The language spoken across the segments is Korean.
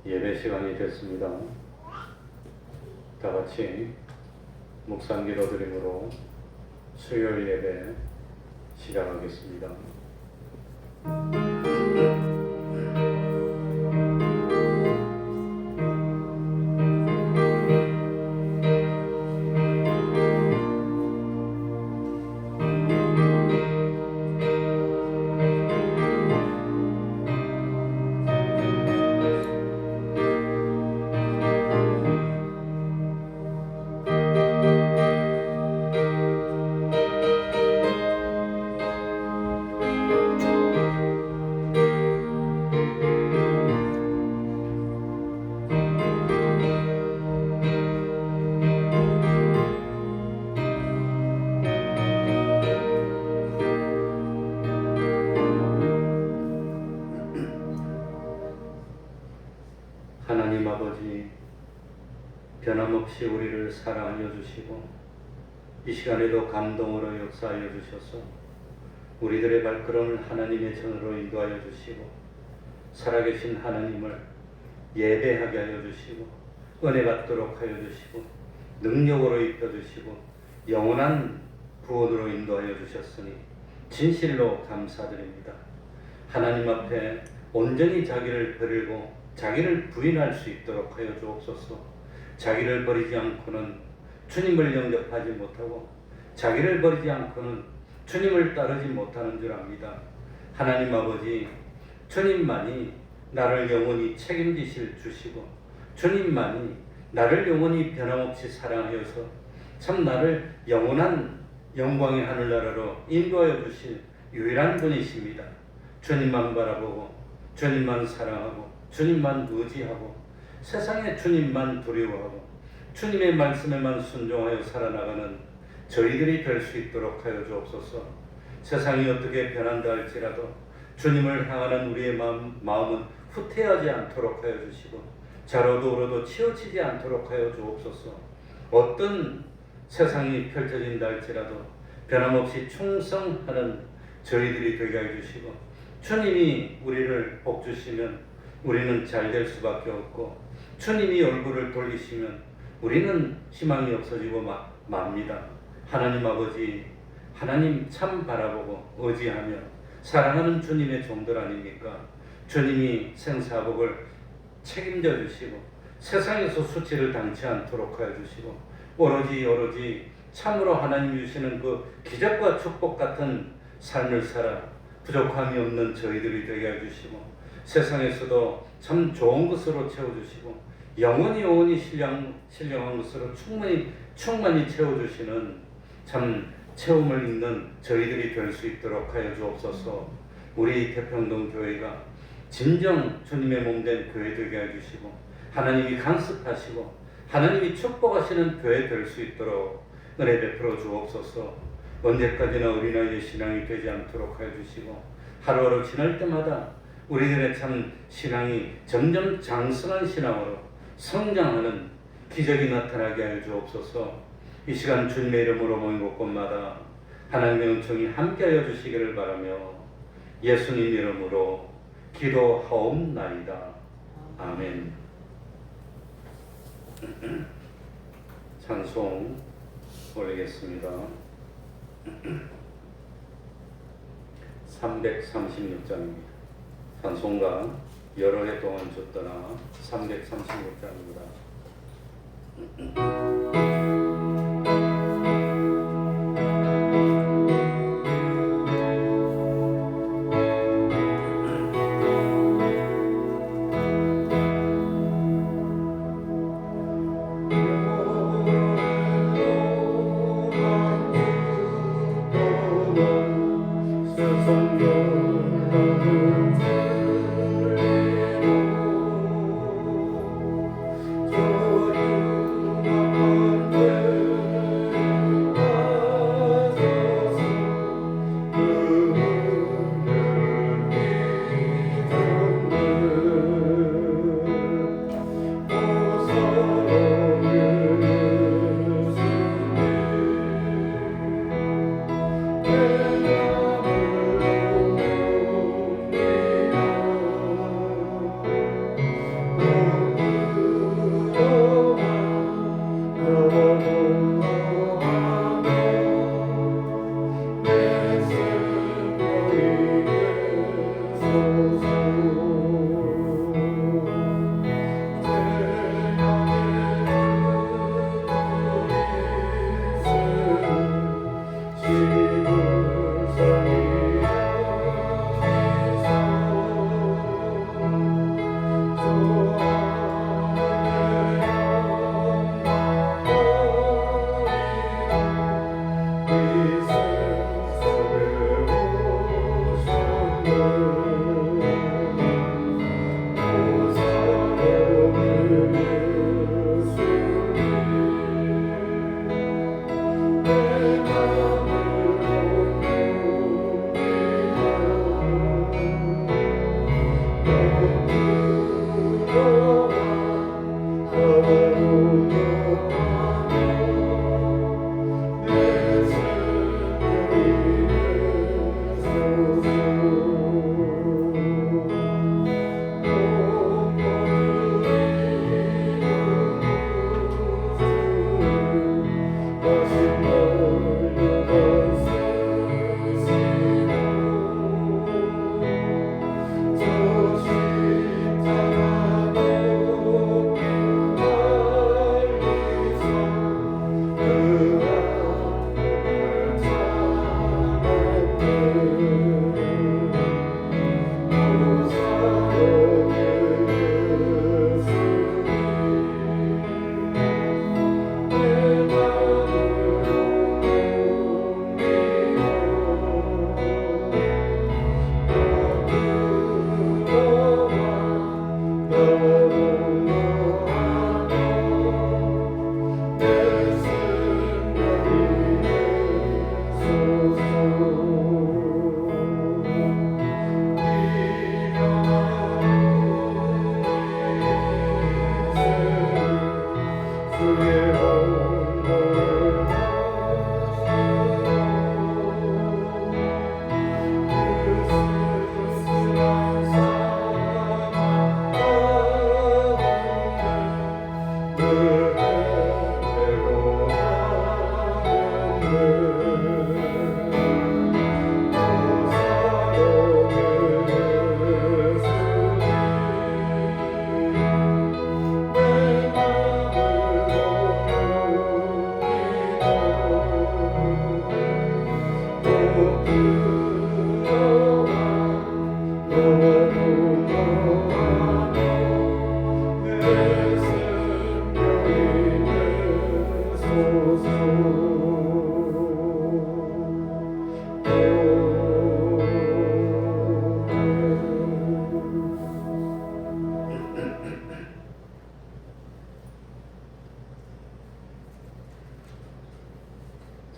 예배 시간이 됐습니다. 다 같이 묵상 기도 드림으로 수요일 예배 시작하겠습니다. 하나님 아버지, 변함없이 우리를 사랑하여 주시고 이 시간에도 감동으로 역사하여 주셔서 우리들의 발걸음을 하나님의 전으로 인도하여 주시고 살아계신 하나님을 예배하게 하여 주시고 은혜 받도록 하여 주시고 능력으로 입혀주시고 영원한 구원으로 인도하여 주셨으니 진실로 감사드립니다. 하나님 앞에 온전히 자기를 버리고 자기를 부인할 수 있도록 하여 주옵소서. 자기를 버리지 않고는 주님을 영접하지 못하고 자기를 버리지 않고는 주님을 따르지 못하는 줄 압니다. 하나님 아버지, 주님만이 나를 영원히 책임지실 주시고 주님만이 나를 영원히 변함없이 사랑하여서 참 나를 영원한 영광의 하늘나라로 인도하여 주실 유일한 분이십니다. 주님만 바라보고 주님만 사랑하고 주님만 의지하고 세상에 주님만 두려워하고 주님의 말씀에만 순종하여 살아나가는 저희들이 될 수 있도록 하여 주옵소서. 세상이 어떻게 변한다 할지라도 주님을 향하는 우리의 마음은 후퇴하지 않도록 하여 주시고 좌로도 우로도 치우치지 않도록 하여 주옵소서. 어떤 세상이 펼쳐진다 할지라도 변함없이 충성하는 저희들이 되게 해 주시고 주님이 우리를 복주시면 우리는 잘 될 수밖에 없고 주님이 얼굴을 돌리시면 우리는 희망이 없어지고 맙니다. 하나님 아버지, 하나님 참 바라보고 의지하며 사랑하는 주님의 종들 아닙니까? 주님이 생사복을 책임져 주시고 세상에서 수치를 당치 않도록 하여 주시고 오로지 참으로 하나님 주시는 그 기적과 축복 같은 삶을 살아 부족함이 없는 저희들이 되게 해 주시고 세상에서도 참 좋은 것으로 채워주시고 영원히 신령한 것으로 충만히 채워주시는 참 체험을 있는 저희들이 될 수 있도록 하여 주옵소서. 우리 태평동 교회가 진정 주님의 몸된 교회 되게 해주시고 하나님이 간섭하시고 하나님이 축복하시는 교회 될 수 있도록 은혜 베풀어 주옵소서. 언제까지나 어린아이의 신앙이 되지 않도록 하여 주시고 하루하루 지날 때마다 우리들의 참 신앙이 점점 장성한 신앙으로 성장하는 기적이 나타나게 하여 주옵소서. 이 시간 주님의 이름으로 모인 곳곳마다 하나님의 은총이 함께하여 주시기를 바라며 예수님 이름으로 기도하옵나이다. 아멘. 찬송 올리겠습니다. 336장입니다. 찬송가 여러 해 동안 줬더나 336장입니다.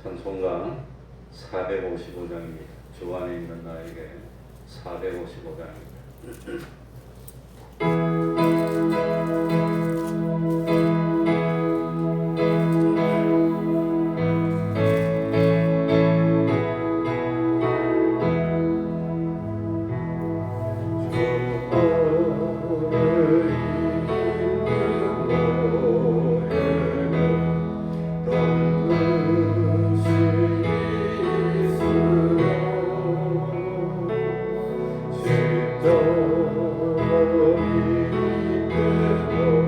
찬송가 455장입니다. 주 안에 있는 나에게 455장입니다. 또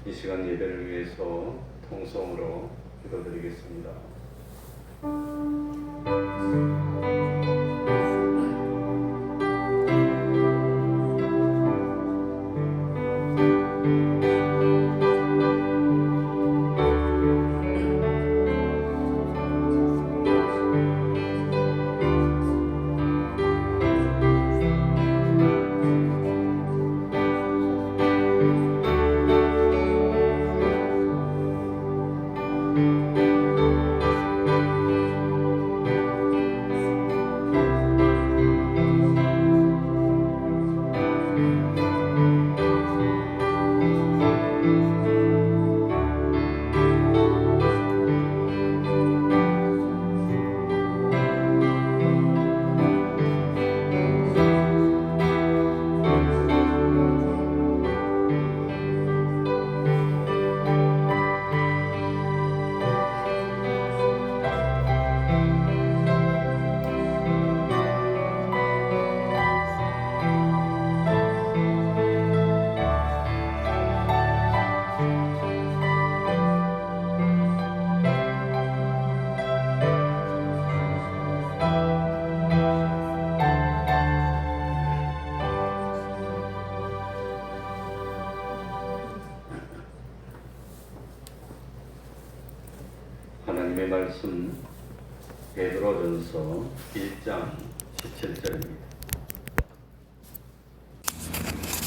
이 시간 예배를 위해서 통성으로 기도드리겠습니다. 하나님의 말씀 베드로전서 1장 17절입니다.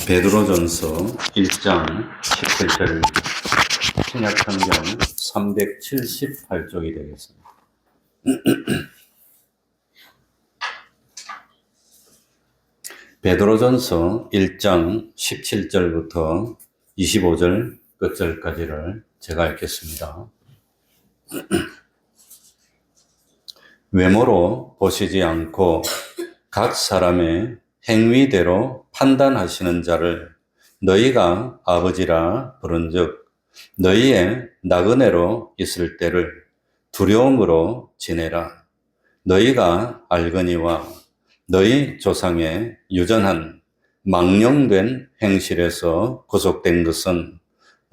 베드로전서 1장 17절입니다. 신약성경 378쪽이 되겠습니다. 베드로전서 1장 17절부터 25절 끝절까지를 제가 읽겠습니다. 외모로 보시지 않고 각 사람의 행위대로 판단하시는 자를 너희가 아버지라 부른즉 너희의 나그네로 있을 때를 두려움으로 지내라. 너희가 알거니와 너희 조상의 유전한 망령된 행실에서 구속된 것은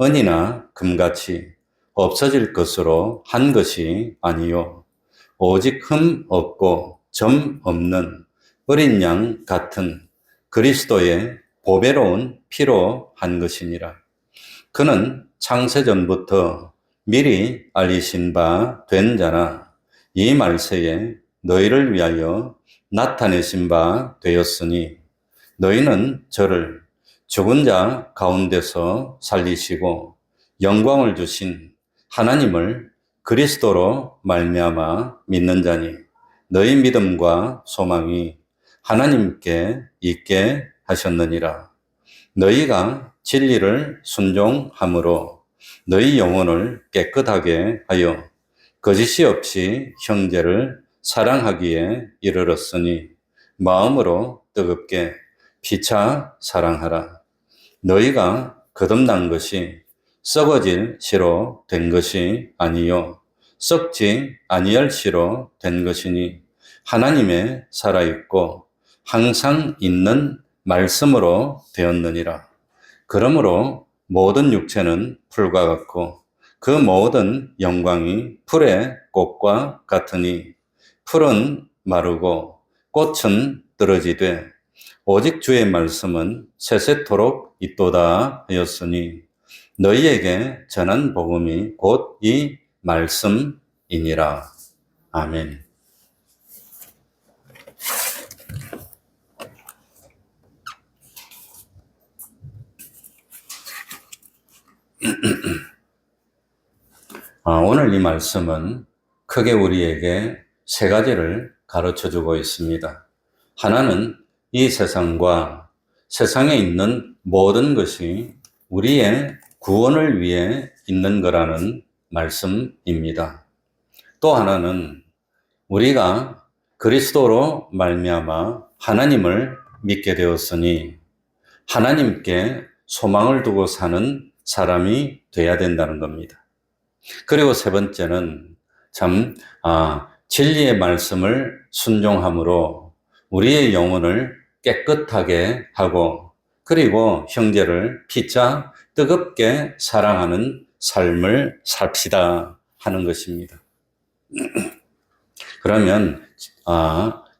은이나 금같이 없어질 것으로 한 것이 아니요 오직 흠 없고 점 없는 어린 양 같은 그리스도의 보배로운 피로 한 것이니라. 그는 창세전부터 미리 알리신 바 된 자나 이 말세에 너희를 위하여 나타내신 바 되었으니 너희는 저를 죽은 자 가운데서 살리시고 영광을 주신 하나님을 그리스도로 말미암아 믿는 자니 너희 믿음과 소망이 하나님께 있게 하셨느니라. 너희가 진리를 순종함으로 너희 영혼을 깨끗하게 하여 거짓이 없이 형제를 사랑하기에 이르렀으니 마음으로 뜨겁게 피차 사랑하라. 너희가 거듭난 것이 썩어질 씨로 된 것이 아니요 썩지 아니할 씨로 된 것이니 하나님의 살아있고 항상 있는 말씀으로 되었느니라. 그러므로 모든 육체는 풀과 같고 그 모든 영광이 풀의 꽃과 같으니 풀은 마르고 꽃은 떨어지되 오직 주의 말씀은 세세토록 있도다 하였으니 너희에게 전한 복음이 곧 이 말씀이니라. 아멘. 오늘 이 말씀은 크게 우리에게 세 가지를 가르쳐 주고 있습니다. 하나는 이 세상과 세상에 있는 모든 것이 우리의 구원을 위해 있는 거라는 말씀입니다. 또 하나는 우리가 그리스도로 말미암아 하나님을 믿게 되었으니 하나님께 소망을 두고 사는 사람이 돼야 된다는 겁니다. 그리고 세 번째는 진리의 말씀을 순종함으로 우리의 영혼을 깨끗하게 하고 그리고 형제를 피차 뜨겁게 사랑하는 삶을 삽시다 하는 것입니다. 그러면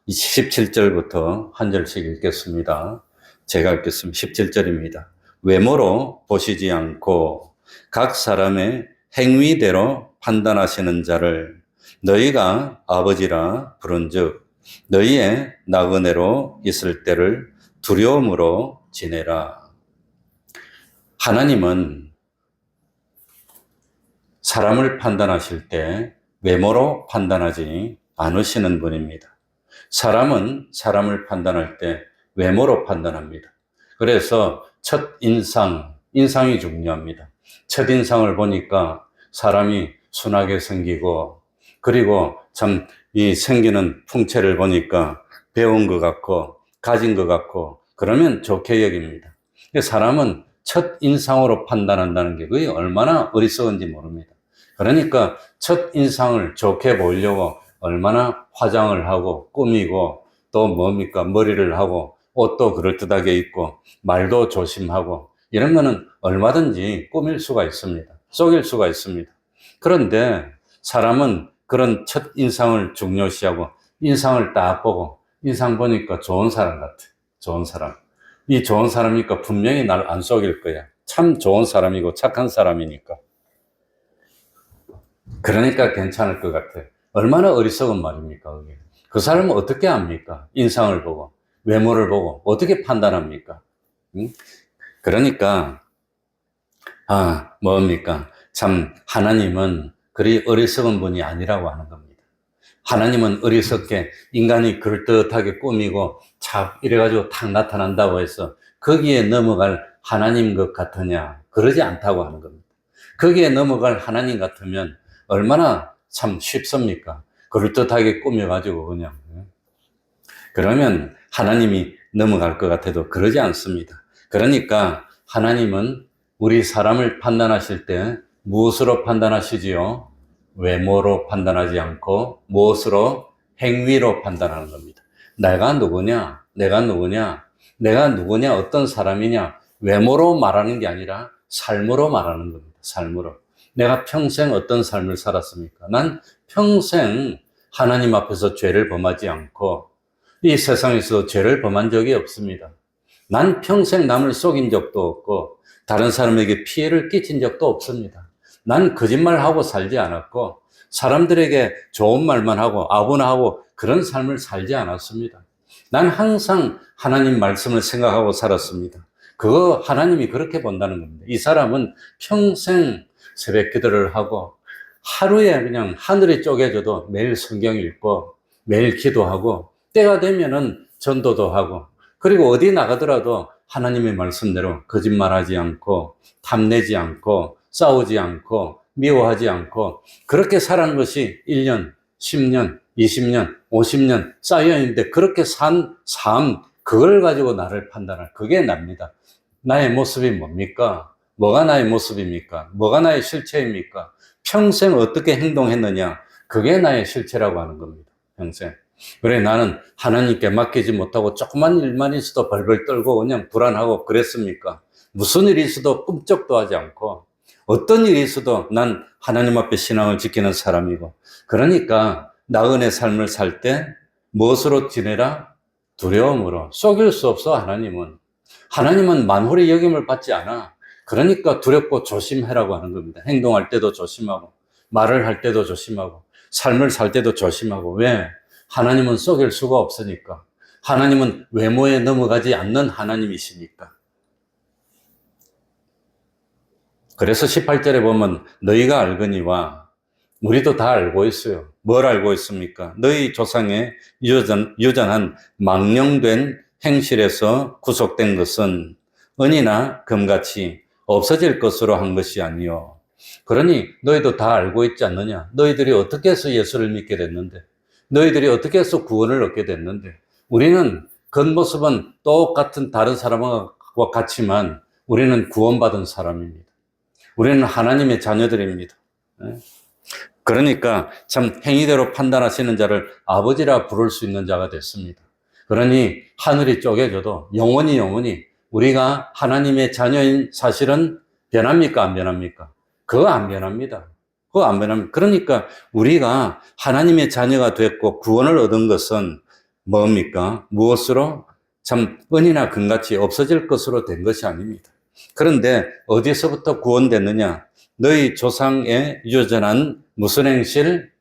17절부터 한 절씩 읽겠습니다. 제가 읽겠습니다. 17절입니다. 외모로 보시지 않고 각 사람의 행위대로 판단하시는 자를 너희가 아버지라 부른즉 너희의 나그네로 있을 때를 두려움으로 지내라. 하나님은 사람을 판단하실 때 외모로 판단하지 않으시는 분입니다. 사람은 사람을 판단할 때 외모로 판단합니다. 그래서 인상이 중요합니다. 첫인상을 보니까 사람이 순하게 생기고 그리고 참 이 생기는 풍채를 보니까 배운 것 같고 가진 것 같고 그러면 좋게 여깁니다. 사람은 첫인상으로 판단한다는 게 그게 얼마나 어리석은지 모릅니다. 그러니까 첫인상을 좋게 보이려고 얼마나 화장을 하고 꾸미고 또 뭡니까 머리를 하고 옷도 그럴듯하게 입고 말도 조심하고 이런 거는 얼마든지 꾸밀 수가 있습니다. 속일 수가 있습니다. 그런데 사람은 그런 첫인상을 중요시하고 인상을 딱 보고 인상 보니까 좋은 사람 같아. 좋은 사람. 이 좋은 사람이니까 분명히 날 안 속일 거야. 참 좋은 사람이고 착한 사람이니까. 그러니까 괜찮을 것 같아. 얼마나 어리석은 말입니까, 그게. 그 사람은 어떻게 압니까? 인상을 보고, 외모를 보고, 어떻게 판단합니까? 응? 그러니까, 뭡니까? 참, 하나님은 그리 어리석은 분이 아니라고 하는 겁니다. 하나님은 어리석게 인간이 그럴듯하게 꾸미고 착 이래가지고 탁 나타난다고 해서 거기에 넘어갈 하나님 것 같으냐? 그러지 않다고 하는 겁니다. 거기에 넘어갈 하나님 같으면 얼마나 참 쉽습니까? 그럴듯하게 꾸며가지고 그냥. 그러면 하나님이 넘어갈 것 같아도 그러지 않습니다. 그러니까 하나님은 우리 사람을 판단하실 때 무엇으로 판단하시지요? 외모로 판단하지 않고 무엇으로? 행위로 판단하는 겁니다. 내가 누구냐? 내가 누구냐? 내가 누구냐? 어떤 사람이냐? 외모로 말하는 게 아니라 삶으로 말하는 겁니다. 삶으로. 내가 평생 어떤 삶을 살았습니까? 난 평생 하나님 앞에서 죄를 범하지 않고 이 세상에서 죄를 범한 적이 없습니다. 난 평생 남을 속인 적도 없고 다른 사람에게 피해를 끼친 적도 없습니다. 난 거짓말하고 살지 않았고 사람들에게 좋은 말만 하고 아부나하고 그런 삶을 살지 않았습니다. 난 항상 하나님 말씀을 생각하고 살았습니다. 그거 하나님이 그렇게 본다는 겁니다. 이 사람은 평생 새벽 기도를 하고 하루에 그냥 하늘이 쪼개져도 매일 성경 읽고 매일 기도하고 때가 되면은 전도도 하고 그리고 어디 나가더라도 하나님의 말씀대로 거짓말하지 않고 탐내지 않고 싸우지 않고 미워하지 않고 그렇게 살아가는 것이 1년, 10년, 20년, 50년 쌓여있는데 그렇게 산 삶 그걸 가지고 나를 판단할 그게 납니다. 나의 모습이 뭡니까? 뭐가 나의 모습입니까? 뭐가 나의 실체입니까? 평생 어떻게 행동했느냐? 그게 나의 실체라고 하는 겁니다. 평생. 그래 나는 하나님께 맡기지 못하고 조그만 일만 있어도 벌벌 떨고 그냥 불안하고 그랬습니까? 무슨 일이 있어도 꿈쩍도 하지 않고 어떤 일이 있어도 난 하나님 앞에 신앙을 지키는 사람이고 그러니까 나은의 삶을 살 때 무엇으로 지내라? 두려움으로. 속일 수 없어 하나님은. 하나님은 만홀의 여김을 받지 않아. 그러니까 두렵고 조심해라고 하는 겁니다. 행동할 때도 조심하고 말을 할 때도 조심하고 삶을 살 때도 조심하고 왜? 하나님은 속일 수가 없으니까. 하나님은 외모에 넘어가지 않는 하나님이시니까. 그래서 18절에 보면 너희가 알거니와 우리도 다 알고 있어요. 뭘 알고 있습니까? 너희 조상의 유전한 망령된 행실에서 구속된 것은 은이나 금같이 없어질 것으로 한 것이 아니요. 그러니 너희도 다 알고 있지 않느냐? 너희들이 어떻게 해서 예수를 믿게 됐는데 너희들이 어떻게 해서 구원을 얻게 됐는데 우리는 겉모습은 똑같은 다른 사람과 같지만 우리는 구원받은 사람입니다. 우리는 하나님의 자녀들입니다. 그러니까 참 행위대로 판단하시는 자를 아버지라 부를 수 있는 자가 됐습니다. 그러니 하늘이 쪼개져도 영원히 우리가 하나님의 자녀인 사실은 변합니까? 안 변합니까? 그거 안 변합니다. 그거 안 변합니다. 그러니까 우리가 하나님의 자녀가 됐고 구원을 얻은 것은 뭡니까? 무엇으로? 참 은이나 금같이 없어질 것으로 된 것이 아닙니다. 그런데 어디서부터 구원됐느냐? 너희 조상의 유전한 무슨 행실?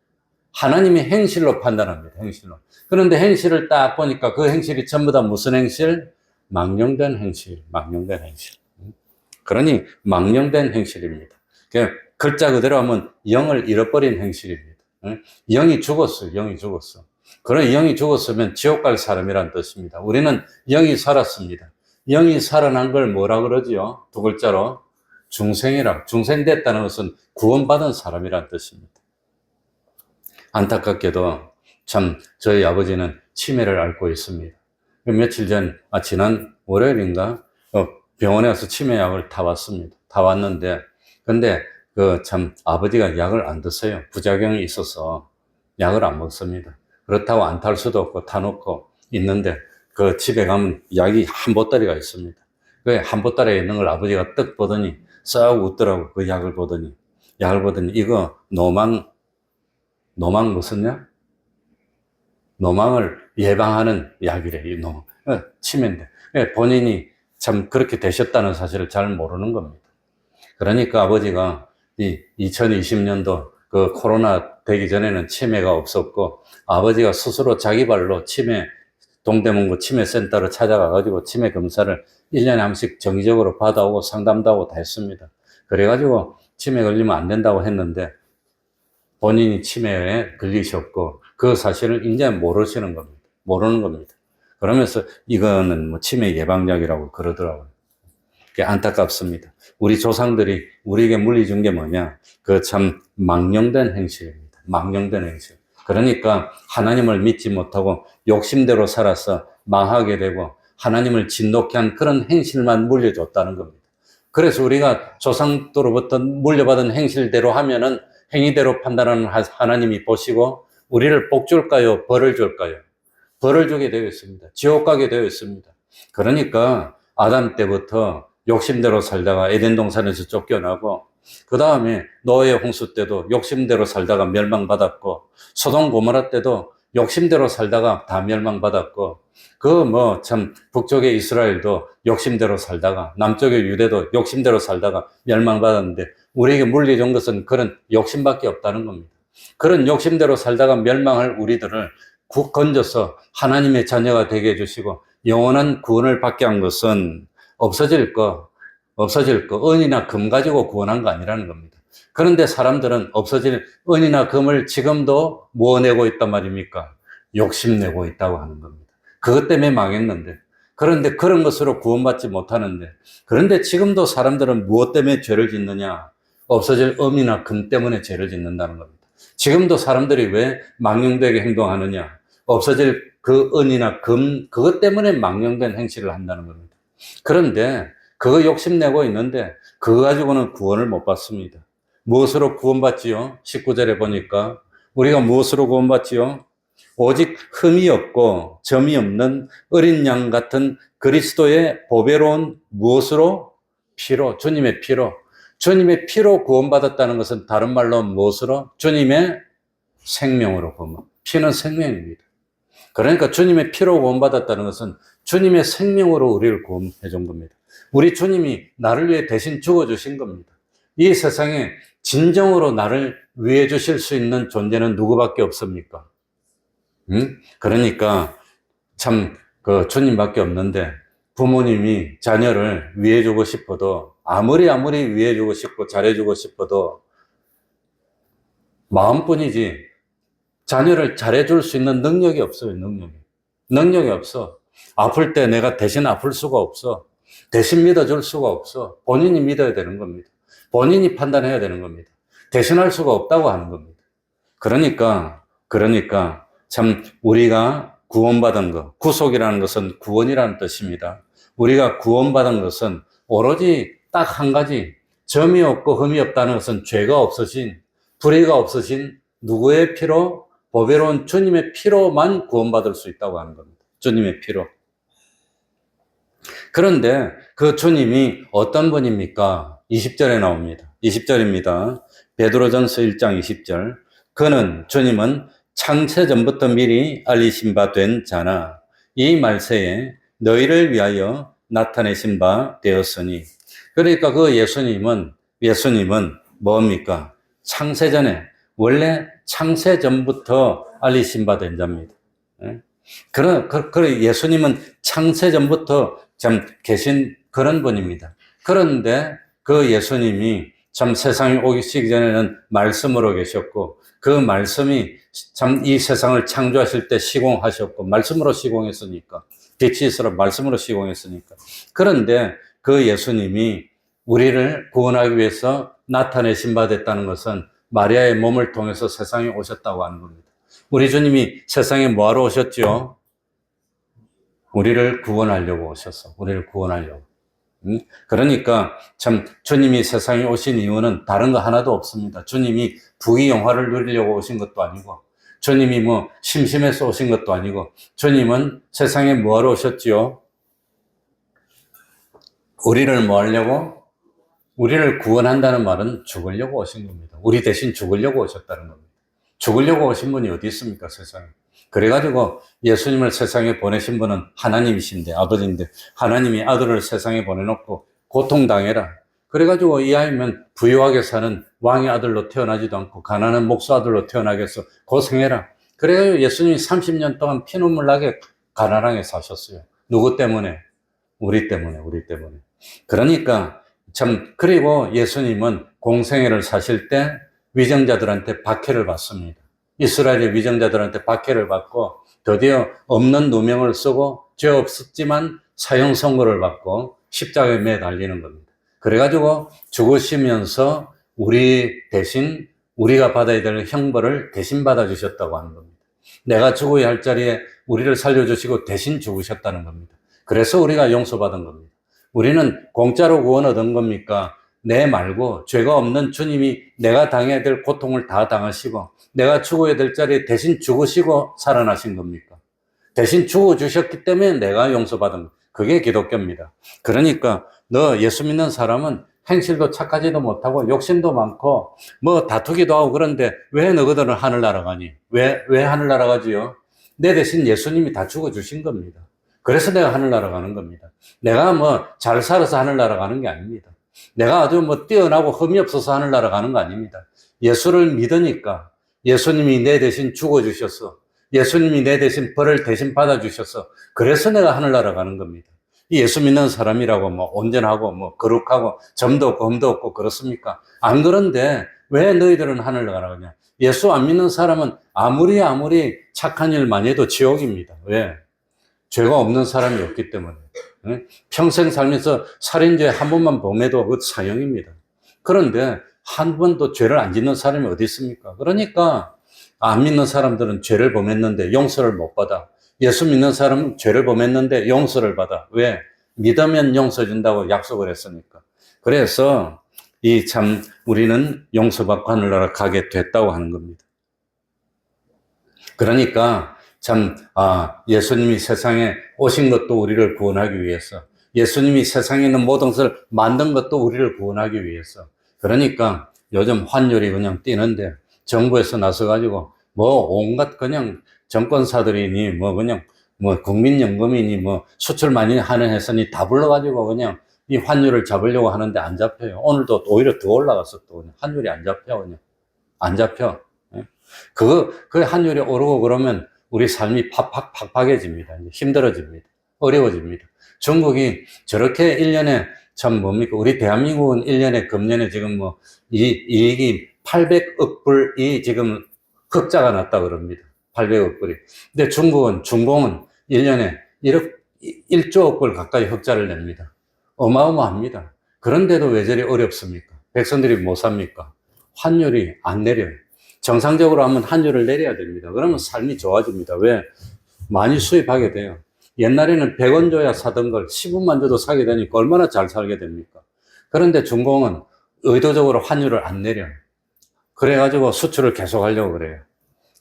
하나님의 행실로 판단합니다. 행실로. 그런데 행실을 딱 보니까 그 행실이 전부 다 무슨 행실? 망령된 행실, 망령된 행실. 그러니 망령된 행실입니다. 글자 그대로 하면 영을 잃어버린 행실입니다. 영이 죽었어요. 영이 죽었어. 그런 영이 죽었으면 지옥 갈 사람이란 뜻입니다. 우리는 영이 살았습니다. 영이 살아난 걸 뭐라 그러지요? 두 글자로 중생이라. 중생됐다는 것은 구원받은 사람이란 뜻입니다. 안타깝게도 참 저희 아버지는 치매를 앓고 있습니다. 며칠 전, 지난 월요일인가 병원에 가서 치매약을 타왔습니다. 타왔는데 근데 참 아버지가 약을 안 드세요. 부작용이 있어서 약을 안 먹습니다. 그렇다고 안 탈 수도 없고 타놓고 있는데 그 집에 가면 약이 한 보따리가 있습니다. 그 한 보따리에 있는 걸 아버지가 떡 보더니 썩 웃더라고. 그 약을 보더니 이거 노망 무슨 약? 노망을 예방하는 약이래. 이 치매인데 본인이 참 그렇게 되셨다는 사실을 잘 모르는 겁니다. 그러니까 아버지가 이 2020년도 그 코로나 되기 전에는 치매가 없었고 아버지가 스스로 자기 발로 동대문구 치매센터로 찾아가가지고 치매 검사를 1년에 한 번씩 정기적으로 받아오고 상담도 하고 다 했습니다. 그래가지고 치매 걸리면 안 된다고 했는데 본인이 치매에 걸리셨고 그 사실을 이제 모르시는 겁니다. 모르는 겁니다. 그러면서 이거는 뭐 치매 예방약이라고 그러더라고요. 그게 안타깝습니다. 우리 조상들이 우리에게 물려준 게 뭐냐? 그 참 망령된 행실입니다. 망령된 행실. 그러니까 하나님을 믿지 못하고 욕심대로 살아서 망하게 되고 하나님을 진노케 한 그런 행실만 물려줬다는 겁니다. 그래서 우리가 조상들로부터 물려받은 행실대로 하면은 행위대로 판단하는 하나님이 보시고 우리를 복 줄까요? 벌을 줄까요? 벌을 주게 되어 있습니다. 지옥 가게 되어 있습니다. 그러니까 아담 때부터 욕심대로 살다가 에덴 동산에서 쫓겨나고 그 다음에 노아의 홍수 때도 욕심대로 살다가 멸망받았고 소돔 고모라 때도 욕심대로 살다가 다 멸망받았고 참 북쪽의 이스라엘도 욕심대로 살다가 남쪽의 유대도 욕심대로 살다가 멸망받았는데 우리에게 물려준 것은 그런 욕심밖에 없다는 겁니다. 그런 욕심대로 살다가 멸망할 우리들을 건져서 하나님의 자녀가 되게 해주시고 영원한 구원을 받게 한 것은 없어질 거, 은이나 금 가지고 구원한 거 아니라는 겁니다. 그런데 사람들은 없어질 은이나 금을 지금도 모아내고 있단 말입니까? 욕심내고 있다고 하는 겁니다. 그것 때문에 망했는데. 그런데 그런 것으로 구원받지 못하는데. 그런데 지금도 사람들은 무엇 때문에 죄를 짓느냐? 없어질 은이나 금 때문에 죄를 짓는다는 겁니다. 지금도 사람들이 왜 망령되게 행동하느냐? 없어질 그 은이나 금, 그것 때문에 망령된 행실을 한다는 겁니다. 그런데 그거 욕심내고 있는데 그거 가지고는 구원을 못 받습니다. 무엇으로 구원받지요? 19절에 보니까 우리가 무엇으로 구원받지요? 오직 흠이 없고 점이 없는 어린 양 같은 그리스도의 보배로운 무엇으로? 피로, 주님의 피로. 주님의 피로 구원받았다는 것은 다른 말로 무엇으로? 주님의 생명으로 구원받았다. 피는 생명입니다. 그러니까 주님의 피로 구원받았다는 것은 주님의 생명으로 우리를 구원해 준 겁니다. 우리 주님이 나를 위해 대신 죽어주신 겁니다. 이 세상에 진정으로 나를 위해 주실 수 있는 존재는 누구밖에 없습니까? 그러니까 참 그 주님밖에 없는데 부모님이 자녀를 위해 주고 싶어도 아무리 위해 주고 싶고 잘해 주고 싶어도 마음뿐이지 자녀를 잘해 줄 수 있는 능력이 없어요. 능력이 없어. 아플 때 내가 대신 아플 수가 없어. 대신 믿어줄 수가 없어. 본인이 믿어야 되는 겁니다. 본인이 판단해야 되는 겁니다. 대신할 수가 없다고 하는 겁니다. 그러니까 참 우리가 구원받은 것, 구속이라는 것은 구원이라는 뜻입니다. 우리가 구원받은 것은 오로지 딱 한 가지, 점이 없고 흠이 없다는 것은 죄가 없으신, 불의가 없으신 누구의 피로? 보배로운 주님의 피로만 구원받을 수 있다고 하는 겁니다. 주님의 피로. 그런데 그 주님이 어떤 분입니까? 20절에 나옵니다. 20절입니다. 베드로전서 1장 20절. 그는 주님은 창세전부터 미리 알리신 바 된 자나 이 말세에 너희를 위하여 나타내신 바 되었으니. 그러니까 그 예수님은 뭡니까? 창세전에, 원래 창세전부터 알리신 바 된 자입니다. 예수님은 창세전부터 참 계신 그런 분입니다. 그런데 그 예수님이 참 세상에 오시기 전에는 말씀으로 계셨고, 그 말씀이 참 이 세상을 창조하실 때 시공하셨고, 말씀으로 시공했으니까, 빛이 있으라 말씀으로 시공했으니까. 그런데 그 예수님이 우리를 구원하기 위해서 나타내신 바 됐다는 것은 마리아의 몸을 통해서 세상에 오셨다고 하는 겁니다. 우리 주님이 세상에 뭐하러 오셨죠? 우리를 구원하려고 오셨어. 우리를 구원하려고. 그러니까 참 주님이 세상에 오신 이유는 다른 거 하나도 없습니다. 주님이 부귀영화를 누리려고 오신 것도 아니고, 주님이 뭐 심심해서 오신 것도 아니고, 주님은 세상에 뭐하러 오셨지요? 우리를 뭐 하려고? 우리를 구원한다는 말은 죽으려고 오신 겁니다. 우리 대신 죽으려고 오셨다는 겁니다. 죽으려고 오신 분이 어디 있습니까, 세상에? 그래가지고 예수님을 세상에 보내신 분은 하나님이신데, 아버지인데, 하나님이 아들을 세상에 보내놓고 고통당해라. 그래가지고 이 아이면 부유하게 사는 왕의 아들로 태어나지도 않고 가난한 목수 아들로 태어나게 해서 고생해라. 그래가지고 예수님이 30년 동안 피눈물 나게 가난하게 사셨어요. 누구 때문에? 우리 때문에. 그러니까 그리고 예수님은 공생애를 사실 때 위정자들한테 박해를 받습니다. 이스라엘의 위정자들한테 박해를 받고 드디어 없는 누명을 쓰고 죄 없었지만 사형 선고를 받고 십자가에 매달리는 겁니다. 그래가지고 죽으시면서 우리 대신 우리가 받아야 될 형벌을 대신 받아주셨다고 하는 겁니다. 내가 죽어야 할 자리에 우리를 살려주시고 대신 죽으셨다는 겁니다. 그래서 우리가 용서받은 겁니다. 우리는 공짜로 구원 얻은 겁니까? 내 말고 죄가 없는 주님이 내가 당해야 될 고통을 다 당하시고 내가 죽어야 될 자리에 대신 죽으시고 살아나신 겁니까? 대신 죽어주셨기 때문에 내가 용서받은 겁니다. 그게 기독교입니다. 그러니까 너 예수 믿는 사람은 행실도 착하지도 못하고 욕심도 많고 뭐 다투기도 하고 그런데 왜 너희들은 하늘나라 가니? 왜 하늘나라 가지요? 내 대신 예수님이 다 죽어주신 겁니다. 그래서 내가 하늘나라 가는 겁니다. 내가 뭐 잘 살아서 하늘나라 가는 게 아닙니다. 내가 아주 뭐 뛰어나고 흠이 없어서 하늘나라 가는 거 아닙니다. 예수를 믿으니까 예수님이 내 대신 죽어주셨어. 예수님이 내 대신 벌을 대신 받아주셨어. 그래서 내가 하늘나라 가는 겁니다. 이 예수 믿는 사람이라고 뭐 온전하고 뭐 거룩하고 점도 없고 흠도 없고 그렇습니까? 안 그런데 왜 너희들은 하늘나라 가냐? 예수 안 믿는 사람은 아무리 착한 일 많이 해도 지옥입니다. 왜? 죄가 없는 사람이 없기 때문에. 평생 살면서 살인죄 한 번만 범해도 그 사형입니다. 그런데 한 번도 죄를 안 짓는 사람이 어디 있습니까? 그러니까 안 믿는 사람들은 죄를 범했는데 용서를 못 받아. 예수 믿는 사람은 죄를 범했는데 용서를 받아. 왜? 믿으면 용서 준다고 약속을 했으니까. 그래서 우리는 용서받고 하늘나라 가게 됐다고 하는 겁니다. 그러니까 예수님이 세상에 오신 것도 우리를 구원하기 위해서, 예수님이 세상에 있는 모든 것을 만든 것도 우리를 구원하기 위해서. 그러니까 요즘 환율이 그냥 뛰는데 정부에서 나서가지고 뭐 온갖 그냥 정권사들이니 뭐 국민연금이니 뭐 수출 많이 하는 회사니 다 불러가지고 그냥 이 환율을 잡으려고 하는데 안 잡혀요. 오늘도 오히려 더 올라갔어. 또 그냥 환율이 안 잡혀. 그냥 안 잡혀. 그 환율이 오르고 그러면 우리 삶이 팍팍해집니다. 힘들어집니다. 어려워집니다. 중국이 저렇게 1년에 우리 대한민국은 1년에 금년에 지금 이익이 800억 불이 지금 흑자가 났다 그럽니다. 800억 불이. 근데 중공은 1년에 1조 불 가까이 흑자를 냅니다. 어마어마합니다. 그런데도 왜 저리 어렵습니까? 백성들이 못 삽니까? 환율이 안 내려요. 정상적으로 하면 환율을 내려야 됩니다. 그러면 삶이 좋아집니다. 왜? 많이 수입하게 돼요. 옛날에는 100원 줘야 사던 걸 10원만 줘도 사게 되니까 얼마나 잘 살게 됩니까? 그런데 중공은 의도적으로 환율을 안 내려요. 그래가지고 수출을 계속 하려고 그래요.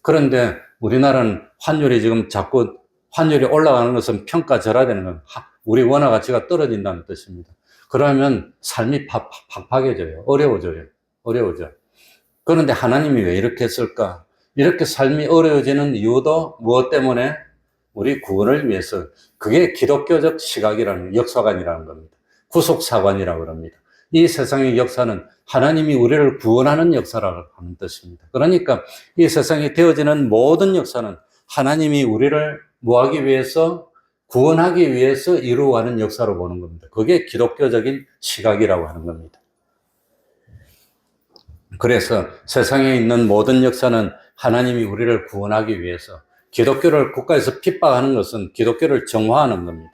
그런데 우리나라는 환율이 지금 자꾸 환율이 올라가는 것은 평가절하되는 건 우리 원화 가치가 떨어진다는 뜻입니다. 그러면 삶이 팍팍해져요. 어려워져. 그런데 하나님이 왜 이렇게 했을까? 이렇게 삶이 어려워지는 이유도 무엇 때문에? 우리 구원을 위해서. 그게 기독교적 시각이라는, 역사관이라는 겁니다. 구속사관이라고 그럽니다. 이 세상의 역사는 하나님이 우리를 구원하는 역사라고 하는 뜻입니다. 그러니까 이 세상에 되어지는 모든 역사는 하나님이 우리를 뭐하기 위해서? 구원하기 위해서 이루어가는 역사로 보는 겁니다. 그게 기독교적인 시각이라고 하는 겁니다. 그래서 세상에 있는 모든 역사는 하나님이 우리를 구원하기 위해서, 기독교를 국가에서 핍박하는 것은 기독교를 정화하는 겁니다.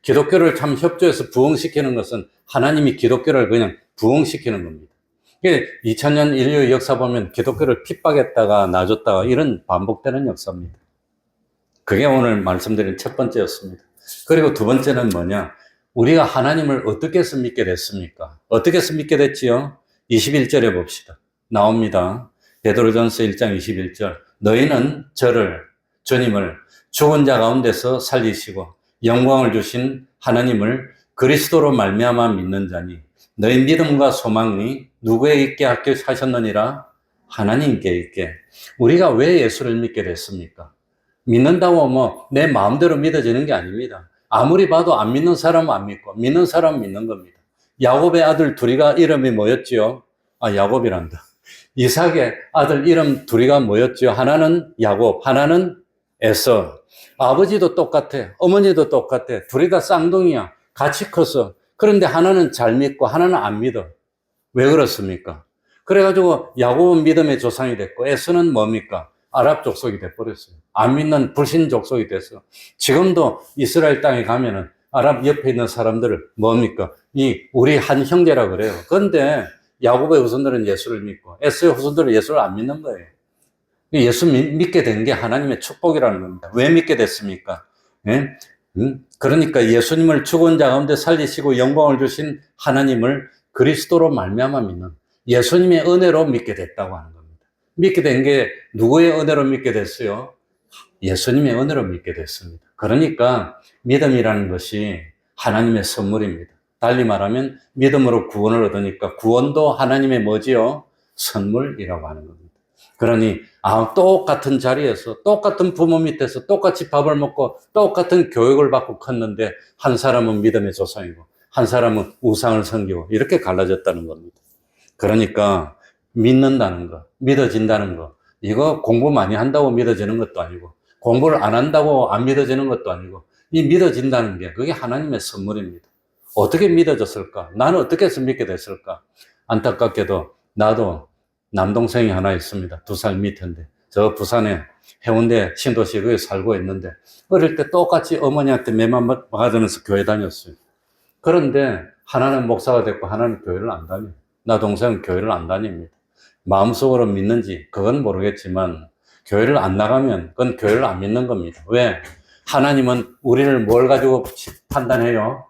기독교를 참 협조해서 부흥시키는 것은 하나님이 기독교를 그냥 부흥시키는 겁니다. 2000년 인류의 역사 보면 기독교를 핍박했다가 놔줬다가 이런 반복되는 역사입니다. 그게 오늘 말씀드린 첫 번째였습니다. 그리고 두 번째는 뭐냐? 우리가 하나님을 어떻게 해서 믿게 됐습니까? 어떻게 해서 믿게 됐지요? 21절에 봅시다. 나옵니다. 베드로전서 1장 21절. 너희는 주님을 죽은 자 가운데서 살리시고 영광을 주신 하나님을 그리스도로 말미암아 믿는 자니 너희 믿음과 소망이 누구에 있게 하셨느니라? 하나님께 있게. 우리가 왜 예수를 믿게 됐습니까? 믿는다고 내 마음대로 믿어지는 게 아닙니다. 아무리 봐도 안 믿는 사람은 안 믿고 믿는 사람은 믿는 겁니다. 야곱의 아들 둘이가 이름이 뭐였지요? 야곱이란다. 이삭의 아들 이름 둘이가 뭐였지요? 하나는 야곱, 하나는 에서. 아버지도 똑같아. 어머니도 똑같아. 둘이 다 쌍둥이야. 같이 컸어. 그런데 하나는 잘 믿고 하나는 안 믿어. 왜 그렇습니까? 그래가지고 야곱은 믿음의 조상이 됐고 에서는 뭡니까? 아랍 족속이 돼버렸어요. 안 믿는 불신 족속이 됐어. 지금도 이스라엘 땅에 가면은 아랍 옆에 있는 사람들을 뭡니까? 우리 한 형제라 그래요. 그런데 야곱의 후손들은 예수를 믿고 에서의 후손들은 예수를 안 믿는 거예요. 예수 믿게 된 게 하나님의 축복이라는 겁니다. 왜 믿게 됐습니까? 예? 그러니까 예수님을 죽은 자 가운데 살리시고 영광을 주신 하나님을 그리스도로 말미암아 믿는, 예수님의 은혜로 믿게 됐다고 하는 겁니다. 믿게 된 게 누구의 은혜로 믿게 됐어요? 예수님의 은혜로 믿게 됐습니다. 그러니까 믿음이라는 것이 하나님의 선물입니다. 달리 말하면 믿음으로 구원을 얻으니까 구원도 하나님의 뭐지요? 선물이라고 하는 겁니다. 그러니 똑같은 자리에서 똑같은 부모 밑에서 똑같이 밥을 먹고 똑같은 교육을 받고 컸는데 한 사람은 믿음의 조상이고 한 사람은 우상을 섬기고 이렇게 갈라졌다는 겁니다. 그러니까 믿는다는 거, 믿어진다는 거, 이거 공부 많이 한다고 믿어지는 것도 아니고 공부를 안 한다고 안 믿어지는 것도 아니고 이 믿어진다는 게 그게 하나님의 선물입니다. 어떻게 믿어졌을까? 나는 어떻게 해서 믿게 됐을까? 안타깝게도 나도 남동생이 하나 있습니다. 2살 밑인데 저 부산에 해운대 신도시 거기 살고 있는데 어릴 때 똑같이 어머니한테 매만 맞으면서 교회 다녔어요. 그런데 하나는 목사가 됐고 하나는 교회를 안 다녀요. 나 동생은 교회를 안 다닙니다. 마음속으로 믿는지 그건 모르겠지만 교회를 안 나가면 그건 교회를 안 믿는 겁니다. 왜? 하나님은 우리를 뭘 가지고 판단해요?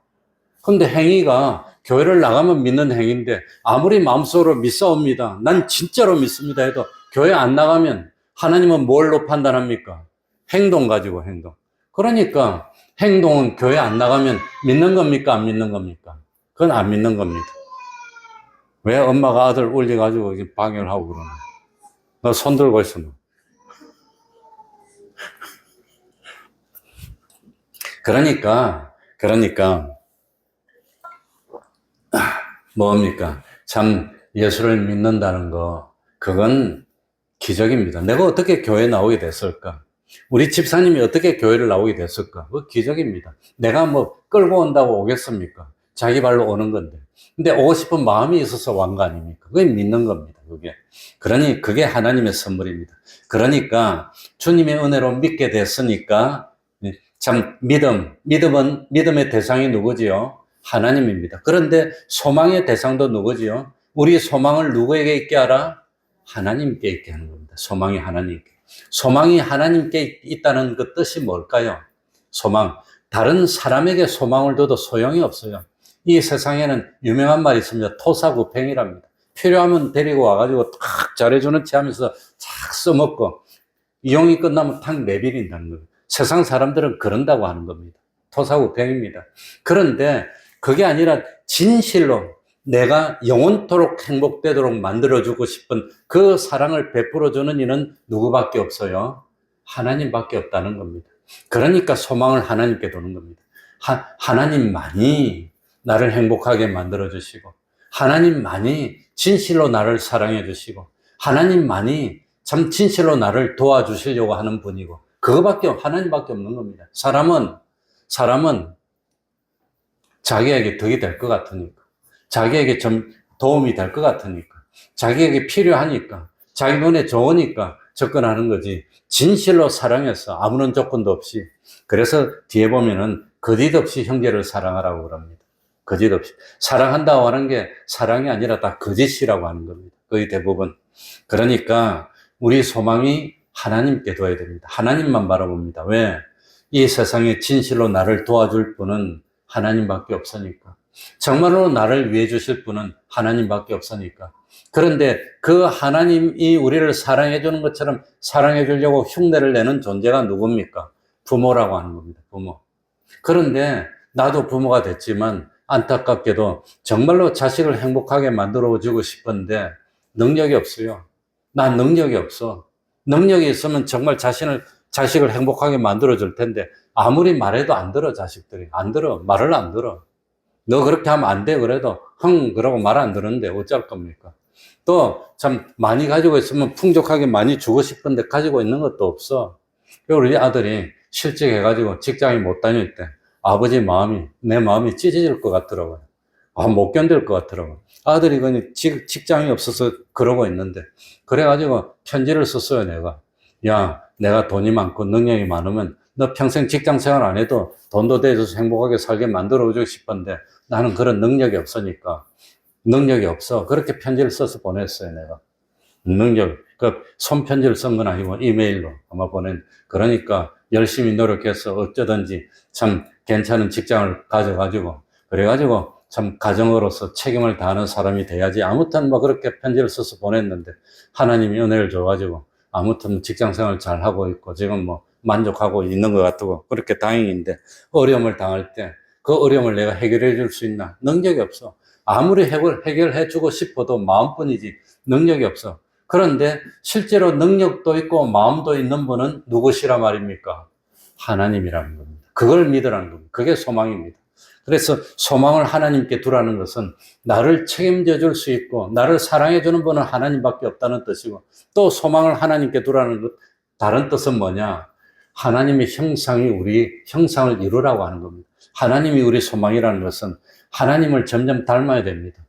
근데 행위가 교회를 나가면 믿는 행위인데 아무리 마음속으로 믿사옵니다. 난 진짜로 믿습니다 해도 교회 안 나가면 하나님은 뭘로 판단합니까? 행동 가지고 행동. 그러니까 행동은 교회 안 나가면 믿는 겁니까? 안 믿는 겁니까? 그건 안 믿는 겁니다. 왜 엄마가 아들 울려가지고 방해를 하고 그러나? 너 손 들고 있어. 너. 그러니까 뭡니까? 참 예수를 믿는다는 거 그건 기적입니다. 내가 어떻게 교회 나오게 됐을까? 우리 집사님이 어떻게 교회를 나오게 됐을까? 그거 기적입니다. 내가 끌고 온다고 오겠습니까? 자기 발로 오는 건데. 근데 오고 싶은 마음이 있어서 온 거 아닙니까? 그게 믿는 겁니다. 그러니 그게 하나님의 선물입니다. 그러니까 주님의 은혜로 믿게 됐으니까 참 믿음은 믿음의 대상이 누구지요? 하나님입니다. 그런데 소망의 대상도 누구지요? 우리 소망을 누구에게 있게 하라? 하나님께 있게 하는 겁니다. 소망이 하나님께. 소망이 하나님께 있다는 그 뜻이 뭘까요? 소망. 다른 사람에게 소망을 둬도 소용이 없어요. 이 세상에는 유명한 말이 있습니다. 토사구팽이랍니다. 필요하면 데리고 와가지고 탁 잘해주는 체 하면서 탁 써먹고 이용이 끝나면 탁 내버린다는 거예요. 세상 사람들은 그런다고 하는 겁니다. 토사구팽입니다. 그런데 그게 아니라 진실로 내가 영원토록 행복되도록 만들어주고 싶은 그 사랑을 베풀어주는 이는 누구밖에 없어요? 하나님밖에 없다는 겁니다. 그러니까 소망을 하나님께 두는 겁니다. 하나님만이 나를 행복하게 만들어주시고, 하나님만이 진실로 나를 사랑해주시고, 하나님만이 참 진실로 나를 도와주시려고 하는 분이고, 하나님밖에 없는 겁니다. 사람은 자기에게 덕이 될 것 같으니까, 자기에게 좀 도움이 될 것 같으니까, 자기에게 필요하니까, 자기 눈에 좋으니까 접근하는 거지. 진실로 사랑해서 아무런 조건도 없이. 그래서 뒤에 보면은 거짓 없이 형제를 사랑하라고 그럽니다. 거짓 없이. 사랑한다고 하는 게 사랑이 아니라 다 거짓이라고 하는 겁니다. 거의 대부분. 그러니까 우리 소망이 하나님께 둬야 됩니다. 하나님만 바라봅니다. 왜? 이 세상에 진실로 나를 도와줄 분은 하나님밖에 없으니까. 정말로 나를 위해 주실 분은 하나님밖에 없으니까. 그런데 그 하나님이 우리를 사랑해 주는 것처럼 사랑해 주려고 흉내를 내는 존재가 누굽니까? 부모라고 하는 겁니다. 부모. 그런데 나도 부모가 됐지만 안타깝게도 정말로 자식을 행복하게 만들어 주고 싶은데 능력이 없어요. 난 능력이 없어. 능력이 있으면 정말 자식을 행복하게 만들어 줄 텐데 아무리 말해도 안 들어. 자식들이 안 들어. 말을 안 들어. 너 그렇게 하면 안 돼. 그래도 그러고 말 안 들었는데 어쩔 겁니까? 또 참 많이 가지고 있으면 풍족하게 많이 주고 싶은데 가지고 있는 것도 없어. 우리 아들이 실직해가지고 직장에 못 다닐 때 내 마음이 찢어질 것 같더라고요. 못 견딜 것 같더라고요. 아들이 그냥 직장이 없어서 그러고 있는데, 그래가지고 편지를 썼어요, 내가. 야, 내가 돈이 많고 능력이 많으면 너 평생 직장 생활 안 해도 돈도 대줘서 행복하게 살게 만들어주고 싶은데 나는 그런 능력이 없으니까. 능력이 없어. 그렇게 편지를 써서 보냈어요, 내가. 손편지를 쓴 건 아니고 이메일로 아마 그러니까 열심히 노력해서 어쩌든지 참 괜찮은 직장을 가져가지고, 그래가지고 참 가정으로서 책임을 다하는 사람이 돼야지. 아무튼 그렇게 편지를 써서 보냈는데 하나님이 은혜를 줘가지고 아무튼 직장 생활 잘 하고 있고 지금 만족하고 있는 것 같고 그렇게 다행인데, 어려움을 당할 때 그 어려움을 내가 해결해 줄 수 있나? 능력이 없어. 아무리 해결해 주고 싶어도 마음뿐이지 능력이 없어. 그런데 실제로 능력도 있고 마음도 있는 분은 누구시라 말입니까? 하나님이라는 겁니다. 그걸 믿으라는 겁니다. 그게 소망입니다. 그래서 소망을 하나님께 두라는 것은 나를 책임져 줄 수 있고 나를 사랑해 주는 분은 하나님밖에 없다는 뜻이고, 또 소망을 하나님께 두라는 것, 다른 뜻은 뭐냐? 하나님의 우리 형상을 이루라고 하는 겁니다. 하나님이 우리 소망이라는 것은 하나님을 점점 닮아야 됩니다.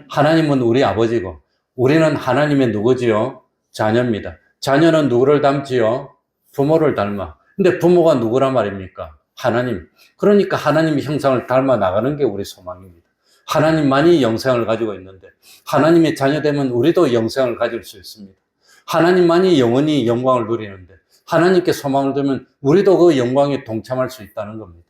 하나님은 우리 아버지고 우리는 하나님의 누구지요? 자녀입니다. 자녀는 누구를 닮지요? 부모를 닮아. 근데 부모가 누구란 말입니까? 하나님. 그러니까 하나님의 형상을 닮아 나가는 게 우리 소망입니다. 하나님만이 영생을 가지고 있는데 하나님의 자녀되면 우리도 영생을 가질 수 있습니다. 하나님만이 영원히 영광을 누리는데 하나님께 소망을 두면 우리도 그 영광에 동참할 수 있다는 겁니다.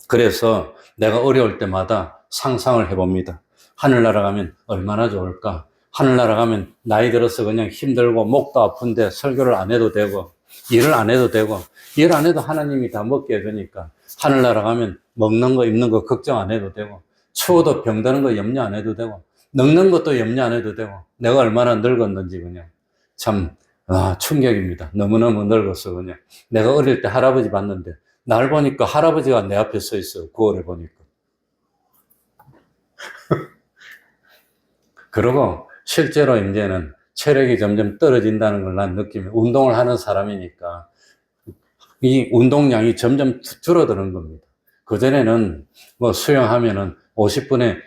그래서 내가 어려울 때마다 상상을 해봅니다. 하늘나라 가면 얼마나 좋을까? 하늘나라 가면 나이 들어서 그냥 힘들고 목도 아픈데 설교를 안 해도 되고 일을 안 해도 되고, 일 안 해도 하나님이 다 먹게 해주니까 하늘나라 가면 먹는 거 입는 거 걱정 안 해도 되고, 추워도 병드는 거 염려 안 해도 되고, 늙는 것도 염려 안 해도 되고, 내가 얼마나 늙었는지 그냥 참 충격입니다. 너무너무 늙었어. 그냥 내가 어릴 때 할아버지 봤는데 날 보니까 할아버지가 내 앞에 서 있어요. 9월에 보니까. 그리고 실제로 이제는 체력이 점점 떨어진다는 걸 난 느끼면, 운동을 하는 사람이니까 이 운동량이 점점 줄어드는 겁니다. 그전에는 수영하면은 50분에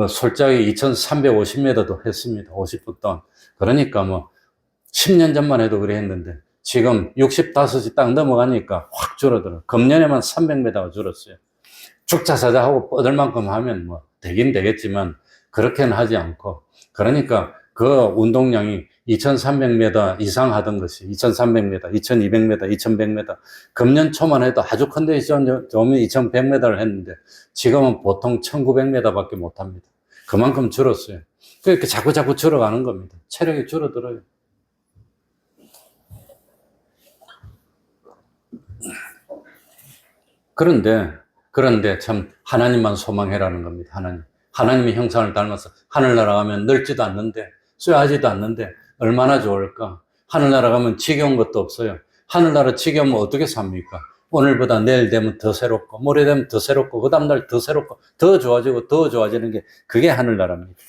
솔직하게 2350m도 했습니다. 50분 동안. 그러니까 10년 전만 해도 그래 했는데 지금 65이 딱 넘어가니까 확 줄어들어. 금년에만 300m가 줄었어요. 죽자사자 하고 뻗을 만큼 하면 되긴 되겠지만 그렇게는 하지 않고, 그러니까 그 운동량이 2300m 이상 하던 것이 2300m, 2200m, 2100m, 금년 초만 해도 아주 컨디션 좋으면 2100m를 했는데 지금은 보통 1900m 밖에 못 합니다. 그만큼 줄었어요. 그렇게 자꾸 줄어가는 겁니다. 체력이 줄어들어요. 그런데 참 하나님만 소망해라는 겁니다. 하나님의 형상을 닮아서 하늘나라 가면 넓지도 않는데, 쇠하지도 않는데, 얼마나 좋을까? 하늘나라 가면 지겨운 것도 없어요. 하늘나라 지겨우면 어떻게 삽니까? 오늘보다 내일 되면 더 새롭고, 모레 되면 더 새롭고, 그 다음날 더 새롭고, 더 좋아지고, 더 좋아지는 게, 그게 하늘나라입니다.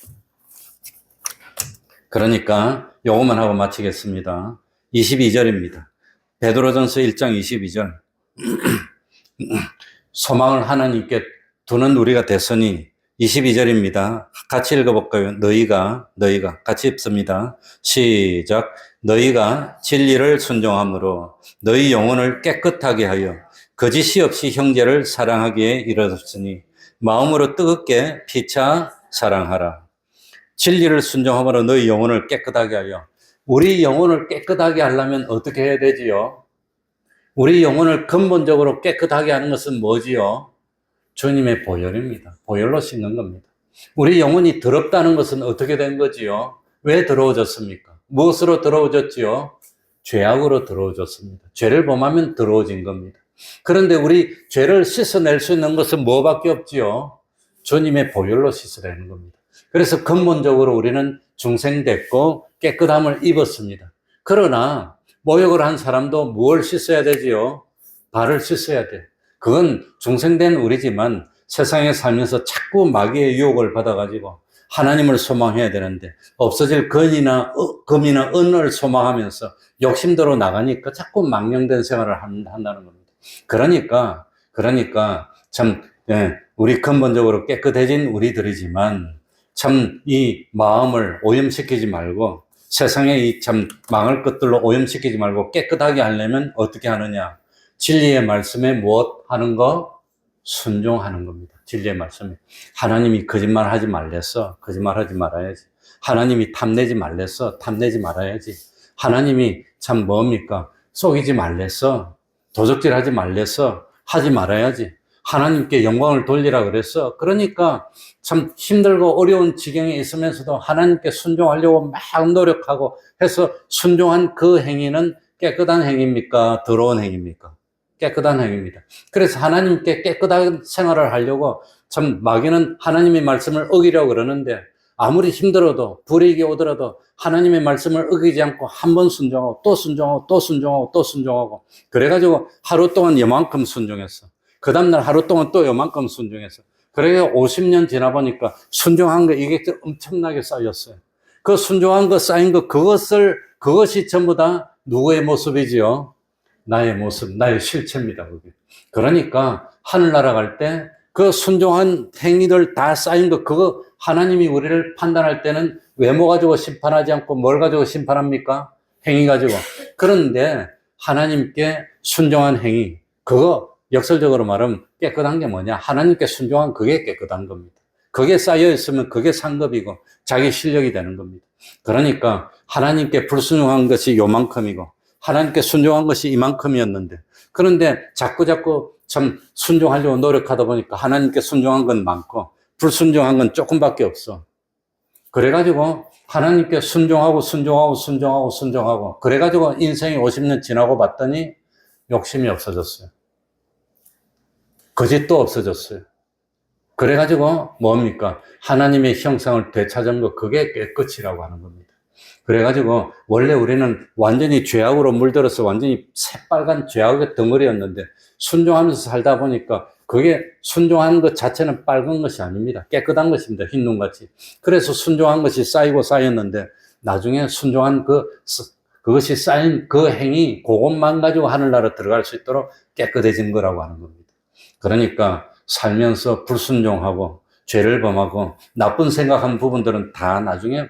그러니까, 요것만 하고 마치겠습니다. 22절입니다. 베드로전서 1장 22절. 소망을 하나님께 두는 우리가 됐으니, 22절입니다. 같이 읽어볼까요? 너희가 같이 읽습니다. 시작. 너희가 진리를 순종함으로 너희 영혼을 깨끗하게 하여 거짓이 없이 형제를 사랑하기에 이르렀으니 마음으로 뜨겁게 피차 사랑하라. 진리를 순종함으로 너희 영혼을 깨끗하게 하여. 우리 영혼을 깨끗하게 하려면 어떻게 해야 되지요? 우리 영혼을 근본적으로 깨끗하게 하는 것은 뭐지요? 주님의 보혈입니다. 보혈로 씻는 겁니다. 우리 영혼이 더럽다는 것은 어떻게 된 거지요? 왜 더러워졌습니까? 무엇으로 더러워졌지요? 죄악으로 더러워졌습니다. 죄를 범하면 더러워진 겁니다. 그런데 우리 죄를 씻어낼 수 있는 것은 뭐밖에 없지요? 주님의 보혈로 씻어내는 겁니다. 그래서 근본적으로 우리는 중생됐고 깨끗함을 입었습니다. 그러나 모욕을 한 사람도 뭘 씻어야 되지요? 발을 씻어야 돼. 그건 중생된 우리지만 세상에 살면서 자꾸 마귀의 유혹을 받아가지고 하나님을 소망해야 되는데 없어질 금이나 은을 소망하면서 욕심대로 나가니까 자꾸 망령된 생활을 한다는 겁니다. 그러니까 참 우리 근본적으로 깨끗해진 우리들이지만 참 이 마음을 오염시키지 말고 세상에 이 참 망할 것들로 오염시키지 말고 깨끗하게 하려면 어떻게 하느냐? 진리의 말씀에 무엇 하는 거? 순종하는 겁니다. 진리의 말씀에. 하나님이 거짓말하지 말랬어. 거짓말하지 말아야지. 하나님이 탐내지 말랬어. 탐내지 말아야지. 하나님이 참 뭡니까? 속이지 말랬어. 도적질하지 말랬어. 하지 말아야지. 하나님께 영광을 돌리라 그랬어. 그러니까 참 힘들고 어려운 지경에 있으면서도 하나님께 순종하려고 막 노력하고 해서 순종한 그 행위는 깨끗한 행위입니까? 더러운 행위입니까? 깨끗한 행위입니다. 그래서 하나님께 깨끗한 생활을 하려고 참 마귀는 하나님의 말씀을 어기려고 그러는데 아무리 힘들어도 불이익이 오더라도 하나님의 말씀을 어기지 않고 한 번 순종하고 또 순종하고 또 순종하고 또 순종하고 그래가지고 하루 동안 요만큼 순종했어. 그 다음날 하루 동안 또 요만큼 순종했어. 그래 50년 지나 보니까 순종한 거 이게 엄청나게 쌓였어요. 그 순종한 거 쌓인 거 그것이 전부 다 누구의 모습이지요? 나의 모습, 나의 실체입니다. 그게. 그러니까 하늘나라 갈 때 그 순종한 행위들 다 쌓인 거 그거 하나님이 우리를 판단할 때는 외모 가지고 심판하지 않고 뭘 가지고 심판합니까? 행위 가지고. 그런데 하나님께 순종한 행위 그거 역설적으로 말하면 깨끗한 게 뭐냐? 하나님께 순종한 그게 깨끗한 겁니다. 그게 쌓여 있으면 그게 상급이고 자기 실력이 되는 겁니다. 그러니까 하나님께 불순종한 것이 요만큼이고 하나님께 순종한 것이 이만큼이었는데 그런데 자꾸 참 순종하려고 노력하다 보니까 하나님께 순종한 건 많고 불순종한 건 조금밖에 없어. 그래가지고 하나님께 순종하고 그래가지고 인생이 50년 지나고 봤더니 욕심이 없어졌어요. 거짓도 없어졌어요. 그래가지고 뭡니까? 하나님의 형상을 되찾은 거 그게 깨끗이라고 하는 겁니다. 그래가지고 원래 우리는 완전히 죄악으로 물들어서 완전히 새빨간 죄악의 덩어리였는데 순종하면서 살다 보니까 그게 순종하는 것 자체는 빨간 것이 아닙니다. 깨끗한 것입니다. 흰 눈같이. 그래서 순종한 것이 쌓였는데 나중에 순종한 그것이 쌓인 그 행위 그것만 가지고 하늘나라 들어갈 수 있도록 깨끗해진 거라고 하는 겁니다. 그러니까 살면서 불순종하고 죄를 범하고 나쁜 생각한 부분들은 다 나중에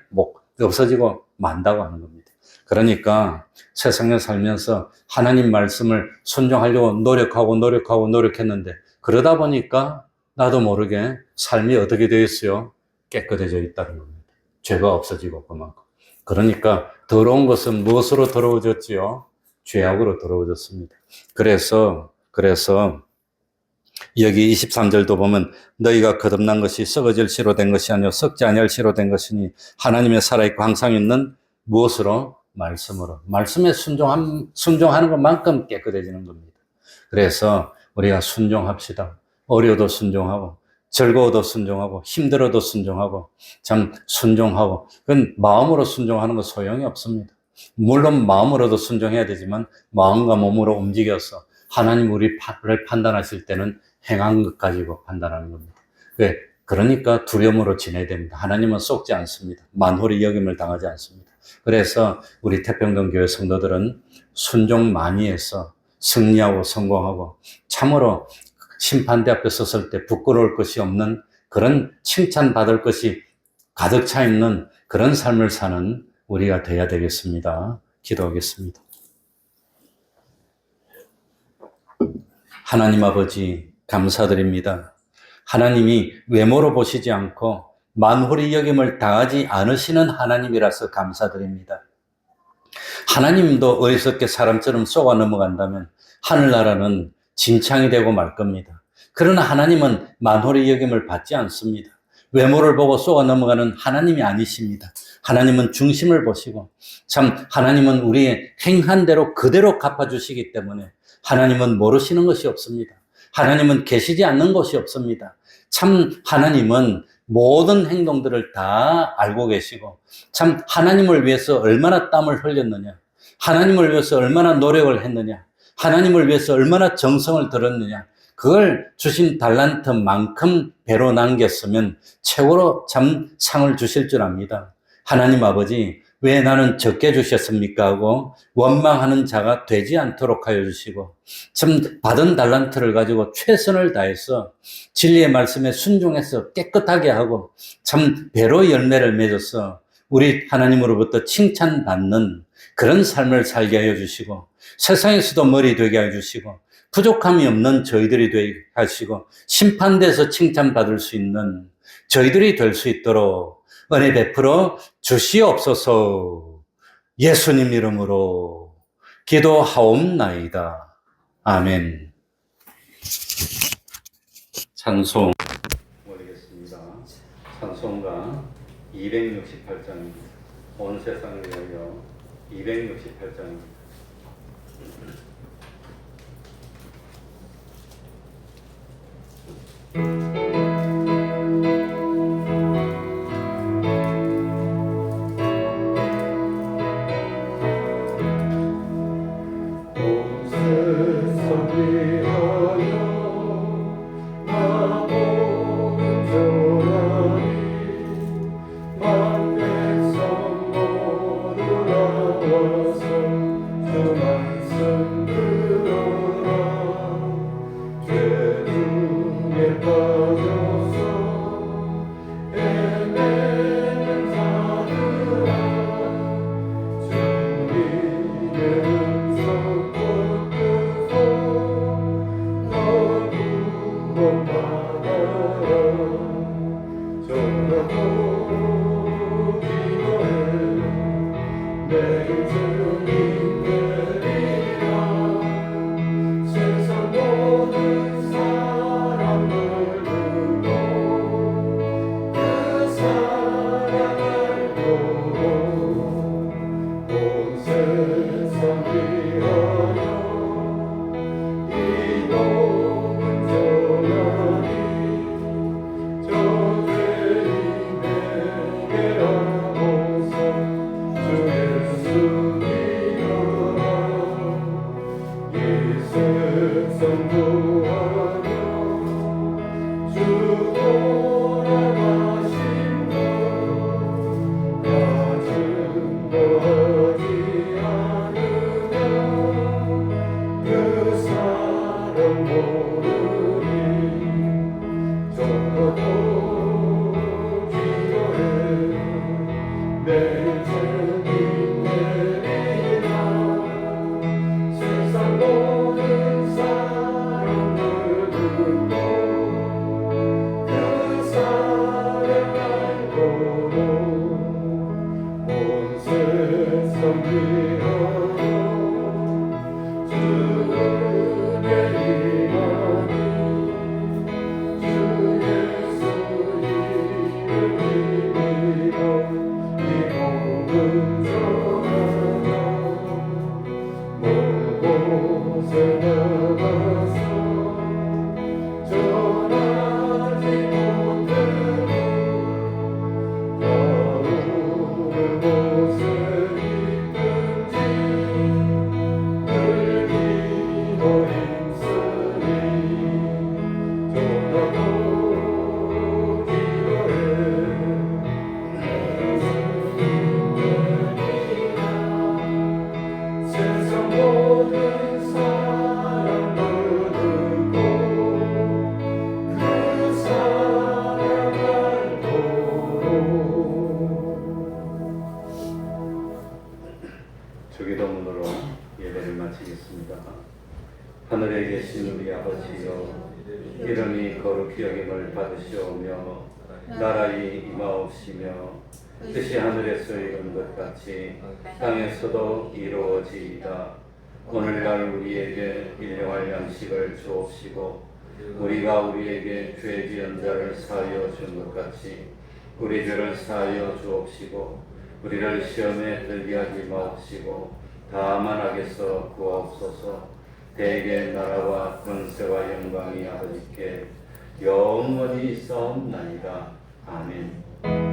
없어지고 만다고 하는 겁니다. 그러니까 세상에 살면서 하나님 말씀을 순종하려고 노력했는데 그러다 보니까 나도 모르게 삶이 어떻게 되어 있어요? 깨끗해져 있다는 겁니다. 죄가 없어지고 그만큼. 그러니까 더러운 것은 무엇으로 더러워졌지요? 죄악으로 더러워졌습니다. 그래서 여기 23절도 보면 너희가 거듭난 것이 썩어질 씨로 된 것이 아니요 썩지 아니할 씨로 된 것이니 하나님의 살아있고 항상 있는 무엇으로? 말씀으로. 말씀에 순종하는 것만큼 깨끗해지는 겁니다. 그래서 우리가 순종합시다. 어려워도 순종하고 즐거워도 순종하고 힘들어도 순종하고 참 순종하고 그건 마음으로 순종하는 거 소용이 없습니다. 물론 마음으로도 순종해야 되지만 마음과 몸으로 움직여서 하나님 우리를 판단하실 때는 행한 것 가지고 판단하는 겁니다. 그러니까 두려움으로 지내야 됩니다. 하나님은 속지 않습니다. 만홀히 여김을 당하지 않습니다. 그래서 우리 태평동교회 성도들은 순종 많이 해서 승리하고 성공하고 참으로 심판대 앞에 섰을 때 부끄러울 것이 없는 그런 칭찬받을 것이 가득 차 있는 그런 삶을 사는 우리가 되어야 되겠습니다. 기도하겠습니다. 하나님 아버지 감사드립니다. 하나님이 외모로 보시지 않고 만홀히 여김을 당하지 않으시는 하나님이라서 감사드립니다. 하나님도 어리석게 사람처럼 쏘아 넘어간다면 하늘나라는 진창이 되고 말 겁니다. 그러나 하나님은 만홀히 여김을 받지 않습니다. 외모를 보고 쏘아 넘어가는 하나님이 아니십니다. 하나님은 중심을 보시고 참 하나님은 우리의 행한 대로 그대로 갚아주시기 때문에 하나님은 모르시는 것이 없습니다. 하나님은 계시지 않는 것이 없습니다. 참 하나님은 모든 행동들을 다 알고 계시고 참 하나님을 위해서 얼마나 땀을 흘렸느냐, 하나님을 위해서 얼마나 노력을 했느냐, 하나님을 위해서 얼마나 정성을 들었느냐, 그걸 주신 달란트만큼 배로 남겼으면 최고로 참 상을 주실 줄 압니다. 하나님 아버지, 왜 나는 적게 주셨습니까? 하고 원망하는 자가 되지 않도록 하여 주시고 참 받은 달란트를 가지고 최선을 다해서 진리의 말씀에 순종해서 깨끗하게 하고 참 배로 열매를 맺어서 우리 하나님으로부터 칭찬받는 그런 삶을 살게 하여 주시고 세상에서도 머리 되게 하여 주시고 부족함이 없는 저희들이 되게 하시고 심판대에서 칭찬받을 수 있는 저희들이 될 수 있도록 은혜 베풀어 주시옵소서. 예수님 이름으로 기도하옵나이다. 아멘. 찬송 모르겠습니다. 찬송가 268장입니다. 온 세상을 위하여 268장입니다. 받으시오며 나라의 임하옵시며 뜻이 하늘에서 이룬 것 같이 땅에서도 이루어지이다. 오늘날 우리에게 일용할 양식을 주옵시고 우리가 우리에게 죄 지은 자를 사하여 준 것 같이 우리 죄를 사하여 주옵시고 우리를 시험에 들게 하지 마옵시고 다만 악에서 구하옵소서. 대개 나라와 권세와 영광이 아버지께 영원히 있사옵나이다. 아멘.